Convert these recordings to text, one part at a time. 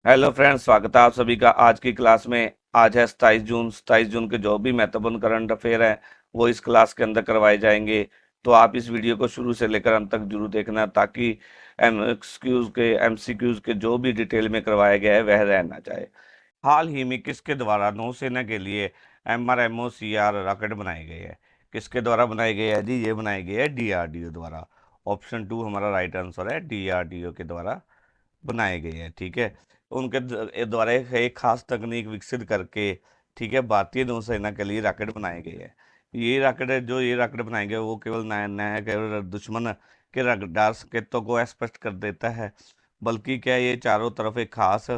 Hello friends, स्वागत है आप सभी का आज की क्लास में। आज है 27 जून। 27 जून के जो भी महत्वपूर्ण करंट अफेयर हैं वो इस क्लास के अंदर करवाए जाएंगे। तो आप इस वीडियो को शुरू से लेकर अंत तक जरूर देखना, ताकि एमसीक्यूज के जो भी डिटेल में करवाया गया है वह रह ना जाए। हाल ही में किसके द्वारा नौसेना के लिए MRMOCR रॉकेट बनाए गए हैं? किसके द्वारा बनाए गए हैं जी? ये बनाए गए हैं DRDO द्वारा। ऑप्शन 2 हमारा राइट आंसर है, DRDO के द्वारा बनाए गए हैं। ठीक है, उनके द्वारा एक खास तकनीक विकसित करके, ठीक है, भारतीय नौसेना के लिए रॉकेट बनाए गए हैं। ये रॉकेट बनाए गए वो केवल नया नया केवल दुश्मन के रडार संकेतों को स्पष्ट कर देता है, बल्कि क्या ये चारों तरफ एक खास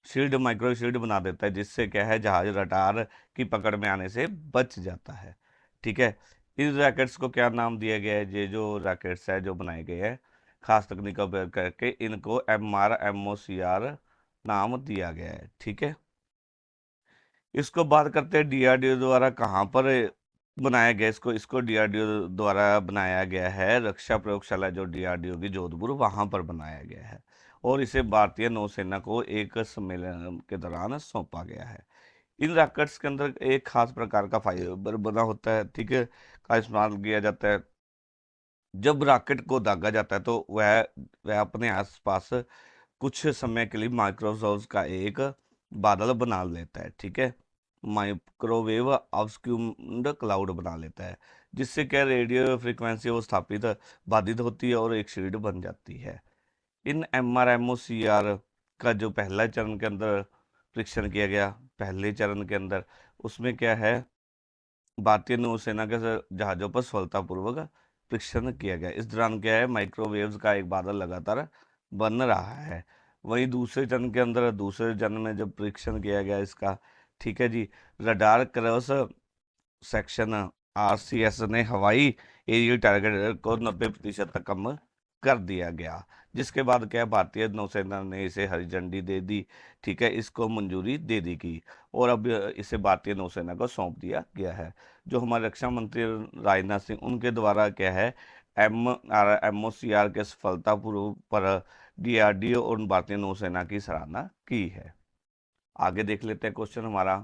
शील्ड, माइक्रो शील्ड बना देता है, जिससे क्या है जहाज रडार की पकड़ में आने से बच जाता है। ठीक है, इन रैकेट्स को क्या नाम दिया गया है? ये जो रैकेट्स है जो बनाए गए हैं खास तकनीक का उपयोग करके, इनको MRMOCR नाम दिया गया है। ठीक है, इसको बात करते हैं डीआरडीओ द्वारा कहाँ पर बनाया गया। इसको इसको डीआरडीओ द्वारा बनाया गया है रक्षा प्रयोगशाला जो डीआरडीओ की जोधपुर, वहां पर बनाया गया है। और इसे भारतीय नौसेना को एक सम्मेलन के दौरान सौंपा गया है। इन रॉकेट्स के अंदर एक खास प्रकार का फाइबर बना होता है, ठीक है, का इस्तेमाल किया जाता है। जब रॉकेट को दागा जाता है तो वह अपने आसपास कुछ समय के लिए माइक्रोवेव का एक बादल बना लेता है। ठीक है, माइक्रोवेव ऑब्स्क्यूम्ड क्लाउड बना लेता है, जिससे क्या रेडियो फ्रीक्वेंसी वो स्थापित बाधित होती है और एक शील्ड बन जाती है। इन MRMOCR का जो पहला चरण के अंदर परीक्षण किया गया, पहले चरण के अंदर उसमें क्या है, भारतीय नौसेना के जहाजों पर सफलतापूर्वक परीक्षण किया गया। इस दौरान क्या है, माइक्रोवेव्स का एक बादल लगातार बन रहा है। वहीं दूसरे चरण में जब परीक्षण किया गया इसका, ठीक है जी, रडार क्रॉस सेक्शन RCS ने हवाई एरियल टारगेट को 90% तक कम कर दिया गया, जिसके बाद क्या है, भारतीय नौसेना ने इसे हरी झंडी दे दी। ठीक है, इसको मंजूरी दे दी गई और अब इसे भारतीय नौसेना को सौंप दिया गया है। जो हमारे रक्षा मंत्री राजनाथ सिंह, उनके द्वारा क्या है, MRMOCR के सफलतापूर्वक पर DRDO और भारतीय नौसेना की सराहना की है। आगे देख लेते हैं क्वेश्चन हमारा।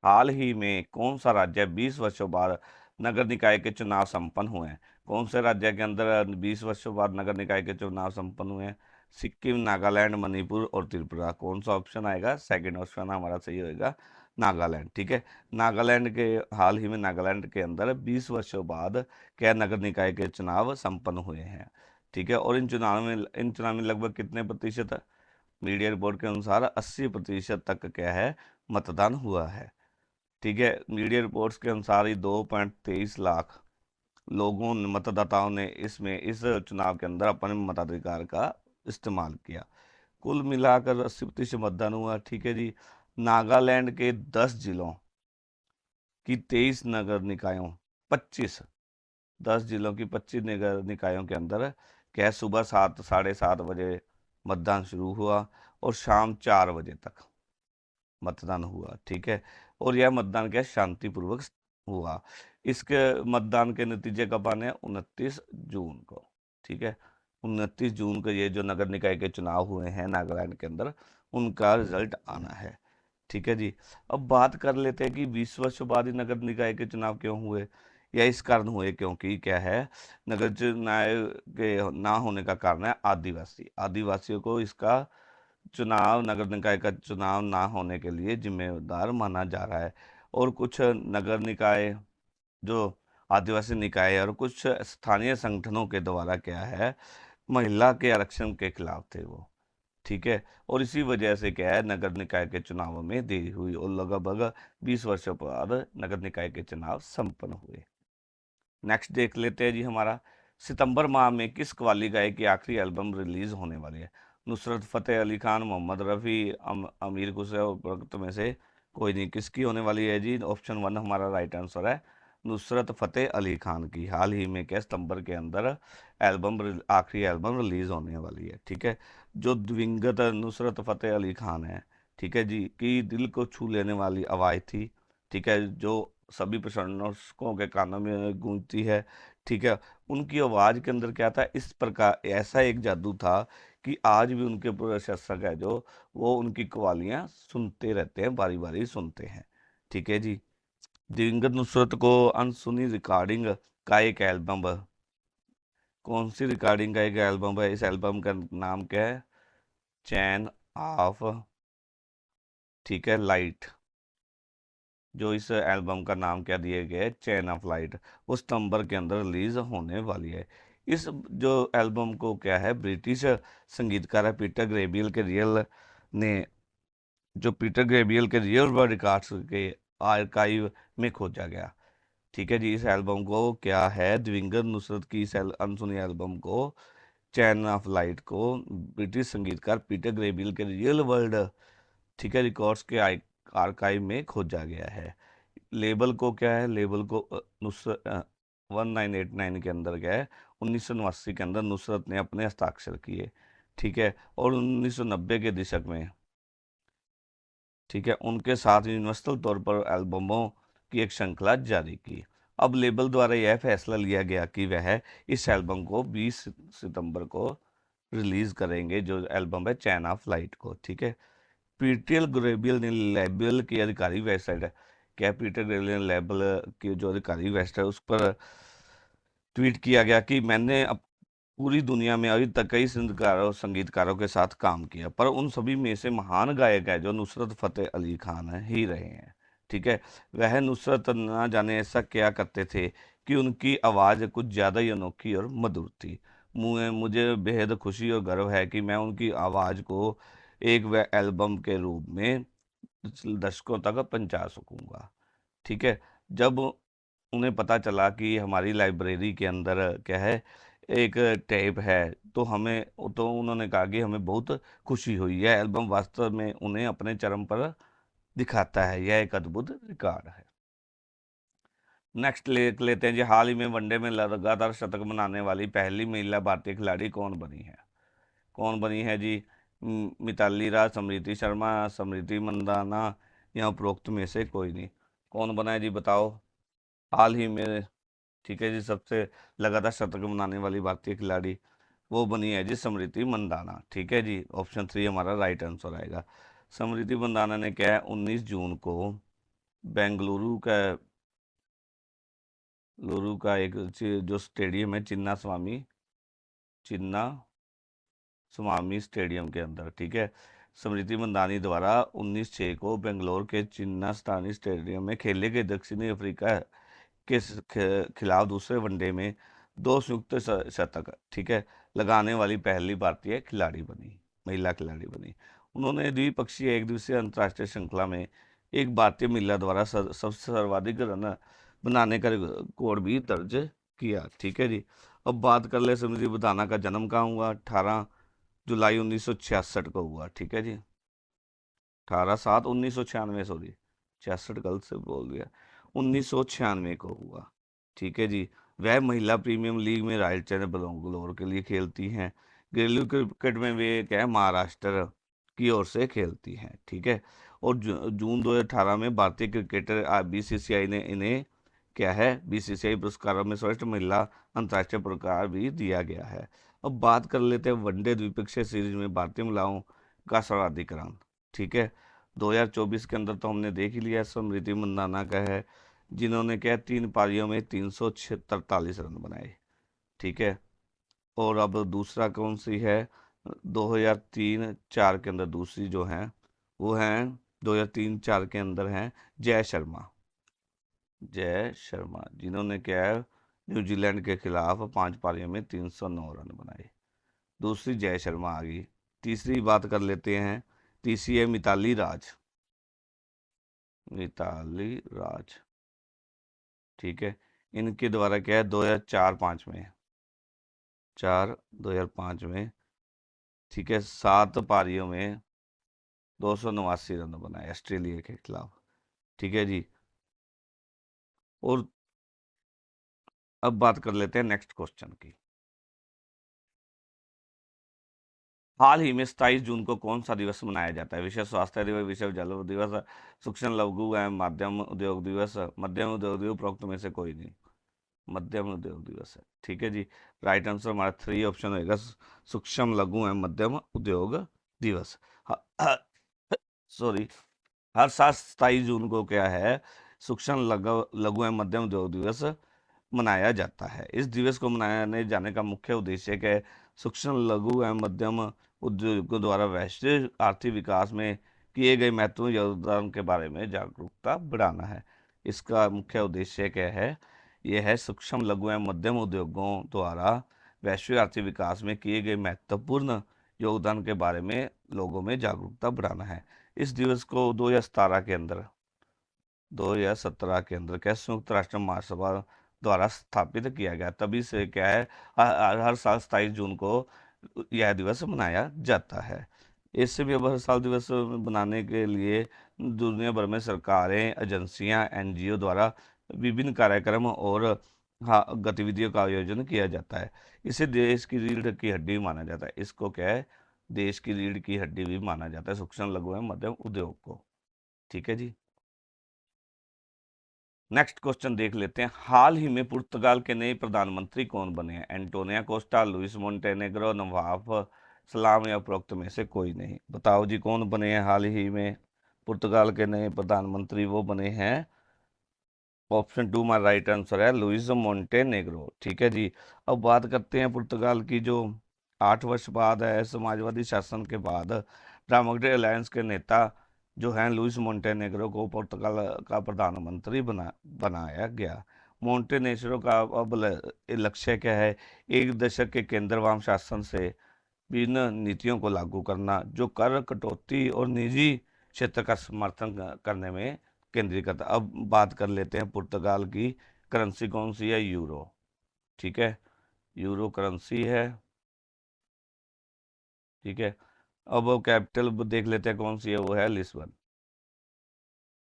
हाल ही में कौन सा राज्य 20 वर्षों बाद नगर निकाय के चुनाव संपन्न हुए हैं? कौन से राज्य के अंदर 20 वर्षों बाद नगर निकाय के चुनाव संपन्न हुए हैं? सिक्किम, नागालैंड, मणिपुर और त्रिपुरा। कौन सा ऑप्शन आएगा? सेकंड ऑप्शन हमारा सही होएगा, नागालैंड। ठीक है, नागालैंड के हाल ही में नागालैंड के अंदर 20 वर्षों बाद क्या नगर निकाय के चुनाव संपन्न हुए हैं। ठीक है, और इन चुनाव में लगभग कितने प्रतिशत? मीडिया रिपोर्ट के अनुसार 80% तक क्या है, मतदान हुआ है। ठीक है, मीडिया रिपोर्ट्स के अनुसार ही 2.23 लाख मतदाताओं ने इस चुनाव के अंदर अपने मताधिकार का इस्तेमाल किया। कुल मिलाकर 80% मतदान हुआ। ठीक है जी, नागालैंड के 10 जिलों की 23 नगर निकायों, 25 10 जिलों की 25 नगर निकायों के अंदर क्या है, सुबह 7 साढ़े 7 बजे मतदान शुरू हुआ और शाम 4 बजे तक मतदान हुआ। ठीक है, और यह मतदान क्या है, शांतिपूर्वक हुआ। इसके मतदान के नतीजे कब आने हैं? 29 जून को। ठीक है, 29 जून को ये जो नगर निकाय के चुनाव हुए हैं नागालैंड के अंदर, उनका रिजल्ट आना है। ठीक है जी, अब बात कर लेते हैं कि 20 वर्षों बाद ही नगर निकाय के चुनाव क्यों हुए, या इस कारण हुए क्योंकि क्या है, नगर निकाय के ना होने का कारण है आदिवासियों को इसका नगर निकाय का चुनाव ना होने के लिए जिम्मेदार माना जा रहा है। और कुछ नगर निकाय जो आदिवासी निकाय है और कुछ स्थानीय संगठनों के द्वारा क्या है, महिला के आरक्षण के खिलाफ थे वो। ठीक है, और इसी वजह से क्या है, नगर निकाय के चुनाव में देरी हुई और लगभग 20 वर्षों बाद नगर निकाय के चुनाव संपन्न हुए। नेक्स्ट देख लेते हैं जी हमारा। सितंबर माह में किस कव्वाली गायक की आखिरी एल्बम रिलीज होने वाली है? नुसरत फतेह अली खान, मोहम्मद रफ़ी, अमीर खुसरो वक्त में से कोई नहीं। किसकी होने वाली है जी? ऑप्शन 1 हमारा राइट आंसर है, नुसरत फतेह अली खान की। हाल ही में क्या सितंबर के अंदर आखिरी एल्बम रिलीज होने वाली है। ठीक है, जो दिवंगत नुसरत फतेह अली खान है, ठीक है जी, की दिल को छू लेने वाली आवाज़ थी। ठीक है, जो सभी प्रशंसकों के कानों में गूंजती है। ठीक है, उनकी आवाज़ के अंदर क्या था, इस प्रकार ऐसा एक जादू था कि आज भी उनके प्रशंसक है जो, वो उनकी कवालियाँ सुनते रहते हैं, बारी बारी सुनते हैं। ठीक है जी। दिवंगत नुसरत को अनसुनी रिकॉर्डिंग का एक एल्बम, कौन सी रिकॉर्डिंग का एक एल्बम है? इस एल्बम का नाम क्या है? चैन ऑफ, ठीक है, लाइट। जो इस एल्बम का नाम क्या दिया गया है? Chain of light. वो सितंबर के अंदर रिलीज होने वाली है। इस जो एल्बम को क्या है, ब्रिटिश संगीतकार है पीटर ग्रेबियल के रियल ने, जो पीटर ग्रेबियल के रियल वर्ल्ड रिकॉर्ड्स के आर्काइव में खोजा गया। ठीक है जी। इस एल्बम को क्या है, दिवंगत नुसरत की इस अनसुनी एल्बम को, चैन ऑफ लाइट को, ब्रिटिश संगीतकार पीटर ग्रेबियल के रियल वर्ल्ड, ठीक है, रिकॉर्ड्स के आर्काइव में खोजा गया है। लेबल को क्या है, लेबल को नुसरत 1989 के अंदर क्या है, 1989 के अंदर नुसरत ने अपने हस्ताक्षर किए। ठीक है। और 1990 के दशक में, ठीक है, उनके साथ यूनिवर्सल तौर पर एल्बमों की एक श्रृंखला जारी की। अब लेबल द्वारा यह फैसला लिया गया कि वह इस एल्बम को 20 सितंबर को रिलीज करेंगे, जो एल्बम है चैन ऑफ लाइट को। ठीक है। पीटर ग्रेबियल ने लेबल की अधिकारी वेबसाइट है, क्या पीटर ग्रेबियल ने लेबल की जो अधिकारी वेबसाइट है उस पर ट्वीट किया गया कि मैंने अब पूरी दुनिया में अभी तक कई संगीतकारों के साथ काम किया, पर उन सभी में से महान गायक है जो नुसरत फतेह अली खान ही रहे हैं। ठीक है। वह नुसरत ना जाने ऐसा क्या करते थे कि उनकी आवाज़ कुछ ज़्यादा ही अनोखी और मधुर थी। मुझे बेहद खुशी और गर्व है कि मैं उनकी आवाज़ को एक व एल्बम के रूप में दर्शकों तक पहुंचा सकूंगा। ठीक है। जब उन्हें पता चला कि हमारी लाइब्रेरी के अंदर क्या है, एक टेप है, तो हमें, तो उन्होंने कहा कि हमें बहुत खुशी हुई। यह एल्बम वास्तव में उन्हें अपने चरम पर दिखाता है। यह एक अद्भुत रिकॉर्ड है। नेक्स्ट लेते हैं जी। हाल ही में वनडे में लगातार शतक बनाने वाली पहली महिला भारतीय खिलाड़ी कौन बनी है? कौन बनी है जी? मिताली राज, स्मृति शर्मा, स्मृति मंदाना, या उपरोक्त में से कोई नहीं। कौन बना है जी, बताओ। हाल ही में, ठीक है जी, सबसे लगातार शतक बनाने वाली भारतीय खिलाड़ी, वो बनी है जी स्मृति मंदाना। ठीक है जी। ऑप्शन 3 हमारा राइट आंसर आएगा। स्मृति मंदाना ने क्या है, 19 जून को बेंगलुरु का एक जो स्टेडियम है, चिन्ना स्वामी स्टेडियम के अंदर, ठीक है, स्मृति मंदानी द्वारा 19/6 को बेंगलोर के चिन्ना स्थानीय स्टेडियम में खेले गए दक्षिणी अफ्रीका के खिलाफ दूसरे वनडे में 2 संयुक्त शतक, ठीक है, लगाने वाली पहली भारतीय खिलाड़ी बनी, महिला खिलाड़ी बनी। उन्होंने द्विपक्षीय एक दिवसीय अंतर्राष्ट्रीय श्रृंखला में एक भारतीय महिला द्वारा सबसे सर्वाधिक रन बनाने का रिकॉर्ड भी दर्ज किया। ठीक है जी। अब बात कर ले स्मृति मंदाना का जन्म कहाँ हुआ? 18 जुलाई 1966 को हुआ। ठीक है जी। 18/7/1996, सॉरी, 66 गलत से बोल दिया, 1996 को हुआ। ठीक है जी। वह महिला प्रीमियम लीग में रॉयल चैलेंजर्स बेंगलौर के लिए खेलती हैं। घरेलू क्रिकेट में वे क्या है, महाराष्ट्र की ओर से खेलती हैं। ठीक है। और जून 2018 में भारतीय क्रिकेटर बीसीसीआई ने इन्हें क्या है, बीसीसीआई पुरस्कारों में श्रेष्ठ महिला अंतर्राष्ट्रीय पुरस्कार भी दिया गया है। अब बात कर लेते हैं वनडे द्विपक्षीय सीरीज में भारतीय महिलाओं का सर्वाधिक रन। ठीक है। 2024 के अंदर तो हमने देख ही लिया, स्मृति मंदाना का है, जिन्होंने क्या 3 पारियों में 343 रन बनाए। ठीक है। और अब दूसरा कौन सी है, 2003-4 के अंदर दूसरी जो है, वो हैं 2003-4 के अंदर हैं जय शर्मा, जिन्होंने क्या है, न्यूजीलैंड के खिलाफ 5 पारियों में 309 रन बनाए। दूसरी जय शर्मा आ गई। तीसरी बात कर लेते हैं, तीसरी है मिताली राज, मिताली राज। ठीक है। इनके द्वारा क्या है, 2004-5 में, 2005 में, ठीक है, 7 पारियों में 289 रन बनाए ऑस्ट्रेलिया के खिलाफ। ठीक है जी। और अब बात कर लेते हैं नेक्स्ट क्वेश्चन की। हाल ही में 27 जून को कौन सा दिवस मनाया जाता है? विश्व स्वास्थ्य दिवस, विश्व जल दिवस, सूक्ष्म लघु एवं मध्यम उद्योग दिवस, उपरोक्त में से कोई नहीं। मध्यम उद्योग दिवस है। ठीक है जी, राइट आंसर हमारा 3 ऑप्शन होगा, सूक्ष्म लघु एवं मध्यम उद्योग दिवस। सॉरी, हर साल 27 जून को क्या है, सूक्ष्म लघु लघु एवं मध्यम उद्योग दिवस मनाया जाता है। इस दिवस को मनाने जाने का मुख्य उद्देश्य क्या है, सूक्ष्म लघु एवं मध्यम उद्योगों द्वारा वैश्विक आर्थिक विकास में किए गए महत्वपूर्ण योगदान के बारे में जागरूकता बढ़ाना है। इसका मुख्य उद्देश्य क्या है, यह है सूक्ष्म लघु एवं मध्यम उद्योगों द्वारा वैश्विक आर्थिक विकास में किए गए महत्वपूर्ण योगदान के बारे में लोगों में जागरूकता बढ़ाना है। इस दिवस को 2017 के अंदर क्या संयुक्त राष्ट्र महासभा द्वारा स्थापित किया गया, तभी से क्या है हर साल 27 जून को यह दिवस मनाया जाता है। इससे भी अब हर साल दिवस मनाने के लिए दुनिया भर में सरकारें, एजेंसियां, एनजीओ द्वारा विभिन्न कार्यक्रम और हाँ गतिविधियों का आयोजन किया जाता है। इसे देश की रीढ़ की हड्डी माना जाता है। इसको क्या है, देश की रीढ़ की हड्डी भी माना जाता है, सूक्ष्म लघु एवं मध्यम उद्योग को। ठीक है जी, नेक्स्ट क्वेश्चन देख लेते हैं। हाल ही में पुर्तगाल के नए प्रधानमंत्री कौन बने हैं? Antonio Costa, Luis Montenegro, Nawaf Salam या उपरोक्त में से कोई नहीं। बताओ जी, कौन बने हैं हाल ही में पुर्तगाल के नए प्रधानमंत्री? वो बने हैं, ऑप्शन 2 हमारा राइट आंसर है, लुइस मोंटेनेग्रो। ठीक है जी, अब बात करते हैं पुर्तगाल की। जो 8 वर्ष बाद है समाजवादी शासन के बाद, डेमोक्रेटिक अलायंस के नेता जो हैं लुइस मोंटेनेग्रो को पुर्तगाल का प्रधानमंत्री बनाया गया। मोंटेनेग्रो का अब लक्ष्य क्या है, एक दशक के केंद्र वाम शासन से विभिन्न नीतियों को लागू करना, जो कर कटौती और निजी क्षेत्र का समर्थन करने में केंद्रीय करता। अब बात कर लेते हैं पुर्तगाल की करेंसी कौन सी है, यूरो। ठीक है, यूरो करेंसी है। ठीक है, अब कैपिटल देख लेते हैं कौन सी है, वो है लिस्बन।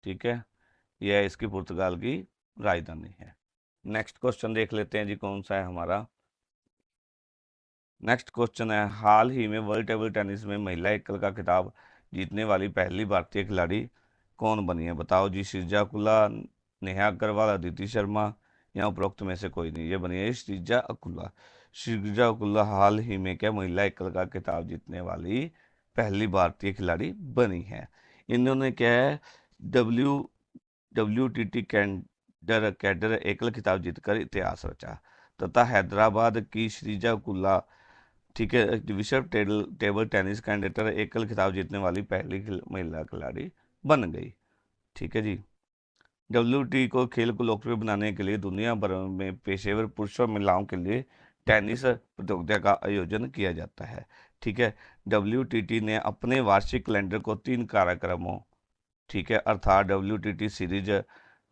ठीक है, यह इसकी पुर्तगाल की राजधानी है। नेक्स्ट क्वेश्चन देख लेते हैं जी, कौन सा है हमारा। नेक्स्ट क्वेश्चन है, हाल ही में वर्ल्ड टेबल टेनिस में महिला एकल का खिताब जीतने वाली पहली भारतीय खिलाड़ी कौन बनी है? बताओ जी, श्रीजा अकुला, नेहा अग्रवाल, अदिति शर्मा या उपरोक्त में से कोई नहीं। ये बनी है श्रीजा अकुला। श्रीजा अकुला हाल ही में क्या महिला एकल का खिताब जीतने वाली पहली भारतीय खिलाड़ी बनी है। इन्होंने क्या है, डब्ल्यू WTT कैडर कैडर एकल खिताब जीतकर इतिहास रचा, तथा हैदराबाद की श्रीजा अकुला, ठीक है, विश्व टेबल टेनिस कैंडिडेट एकल खिताब जीतने वाली पहली महिला खिलाड़ी बन गई। ठीक है जी, WT को खेल को लोकप्रिय बनाने के लिए दुनिया भर में पेशेवर पुरुषों और महिलाओं के लिए टेनिस प्रतियोगिता का आयोजन किया जाता है। ठीक है, WTT ने अपने वार्षिक कैलेंडर को 3 कार्यक्रमों, ठीक है, अर्थात WTT series,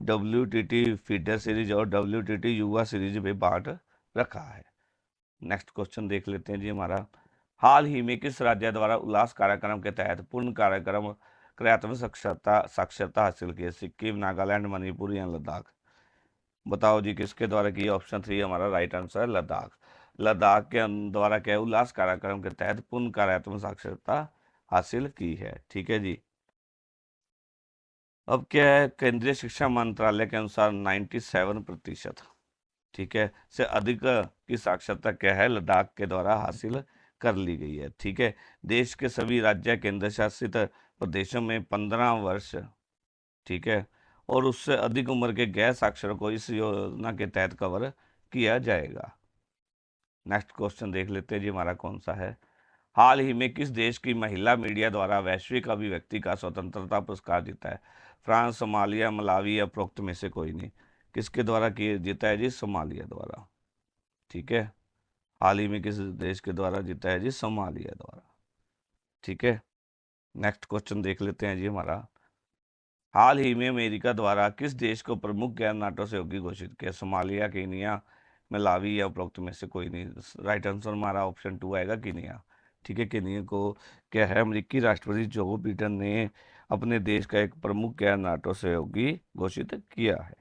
WTT feeder series और WTT युवा सीरीज में बांट रखा है। नेक्स्ट क्वेश्चन देख लेते हैं जी हमारा। हाल ही में किस राज्य द्वारा उल्लास कार्यक्रम के तहत पूर्ण कार्यक्रम क्रियात्मक साक्षरता साक्षरता हासिल की है? सिक्किम, नागालैंड, मणिपुर या लद्दाख? बताओ जी, किसके द्वारा की? ऑप्शन 3 हमारा राइट आंसर है, लद्दाख। लद्दाख के द्वारा क्या उल्लास कार्यक्रम के तहत पूर्ण कार्यात्मक साक्षरता हासिल की है। ठीक है जी, अब क्या है, केंद्रीय शिक्षा मंत्रालय के अनुसार 97%, ठीक है, से अधिक की साक्षरता क्या है, लद्दाख के द्वारा हासिल कर ली गई है। ठीक है, देश के सभी राज्य केंद्र शासित प्रदेशों में 15 वर्ष, ठीक है, और उससे अधिक उम्र के गैर साक्षरों को इस योजना के तहत कवर किया जाएगा। नेक्स्ट क्वेश्चन देख लेते हैं जी हमारा, कौन सा है। हाल ही में किस देश की महिला मीडिया द्वारा वैश्विक अभिव्यक्ति का स्वतंत्रता पुरस्कार जीता है? फ्रांस, सोमालिया, मलावी या उपरोक्त में से कोई नहीं। किसके द्वारा किए जीता है जी? सोमालिया द्वारा। ठीक है, हाल ही में किस देश के द्वारा जीता है जी? सोमालिया द्वारा। ठीक है, नेक्स्ट क्वेश्चन देख लेते हैं जी हमारा। हाल ही में अमेरिका द्वारा किस देश को प्रमुख गैर नाटो सहयोगी घोषित किया? सोमालिया, केनिया, मलावी या उपरोक्त में से कोई नहीं। राइट आंसर हमारा ऑप्शन 2 आएगा, केनिया। ठीक है, केनिया को क्या है, अमेरिकी राष्ट्रपति जो बिडेन ने अपने देश का एक प्रमुख गैर नाटो सहयोगी घोषित किया है।